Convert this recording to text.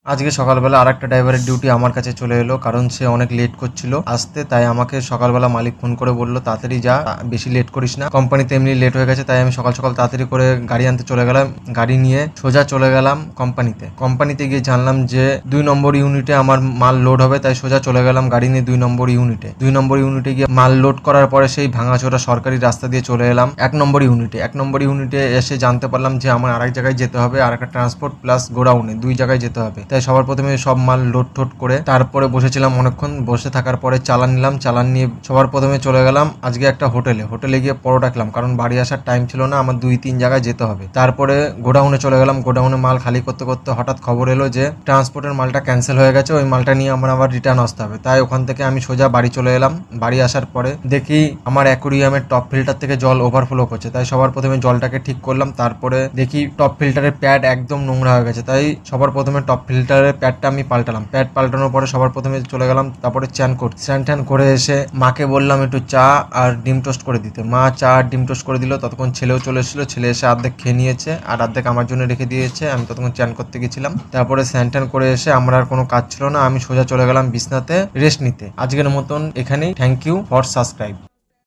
আজকে সকালবেলা আরেকটা ড্রাইভারের ডিউটি আমার কাছে চলে এলো, কারণ সে অনেক লেট করছিল আসতে। তাই আমাকে সকালবেলা মালিক ফোন করে বললো তাড়াতাড়ি যা, বেশি লেট করিস না, কোম্পানিতে এমনি লেট হয়ে গেছে। তাই আমি সকাল সকাল তাড়াতাড়ি করে গাড়ি আনতে চলে গেলাম। গাড়ি নিয়ে সোজা চলে গেলাম কোম্পানিতে গিয়ে জানলাম যে 2 নম্বর ইউনিটে আমার মাল লোড হবে। তাই সোজা চলে গেলাম গাড়ি নিয়ে 2 নম্বর ইউনিটে গিয়ে মাল লোড করার পরে সেই ভাঙাচোরা সরকারি রাস্তা দিয়ে চলে এলাম 1 নম্বর ইউনিটে এসে জানতে পারলাম যে আমার আরেক জায়গায় যেতে হবে, আর একটা ট্রান্সপোর্ট প্লাস গোডাউনে 2 জায়গায় যেতে হবে। তাই সবার প্রথমে সব মাল লোড টোড করে তারপরে বসেছিলাম অনেকক্ষণ। বসে থাকার পরে চালান নিলাম, চালান নিয়ে সবার প্রথমে চলে গেলাম আজকে একটা হোটেলে গিয়ে পরোটা খেলাম, কারণ বাড়ি আসার টাইম ছিল না, আমার 2-3 জায়গায় যেতে হবে। তারপরে গোডাউনে চলে গেলাম, গোডাউনে মাল খালি করতে করতে হঠাৎ খবর এলো যে ট্রান্সপোর্টের মালটা ক্যান্সেল হয়ে গেছে, ওই মালটা নিয়ে আমার আবার রিটার্ন আসতে হবে। তাই ওখান থেকে আমি সোজা বাড়ি চলে এলাম। বাড়ি আসার পরে দেখি আমার অ্যাকুরিয়ামের টপ ফিল্টার থেকে জল ওভারফ্লো করছে। তাই সবার প্রথমে জলটাকে ঠিক করলাম। তারপরে দেখি টপ ফিল্টারের প্যাড একদম নোংরা হয়ে গেছে। তাই সবার প্রথমে টপ ফিল্টারের প্যাডটা আমি পাল্টালাম। প্যাড পাল্টানোর পরে সবার প্রথমে চলে গেলাম তারপরে স্নান ট্যান করে এসে মাকে বললাম একটু চা আর ডিম টোস্ট করে দিতে। মা চা আর ডিম টোস্ট করে দিল। ততক্ষণ ছেলেও চলে এসেছিল, ছেলে এসে অর্ধেক খেয়ে নিয়েছে আর অর্ধেক আমার জন্য রেখে দিয়েছে। আমি ততক্ষণ চান করতে গেছিলাম। তারপরে স্নান ট্যান করে এসে আমার আর কোনো কাজ ছিল না, আমি সোজা চলে গেলাম বিছনাতে রেস্ট নিতে। আজকের মতন এখানেই। Thank you for subscribe.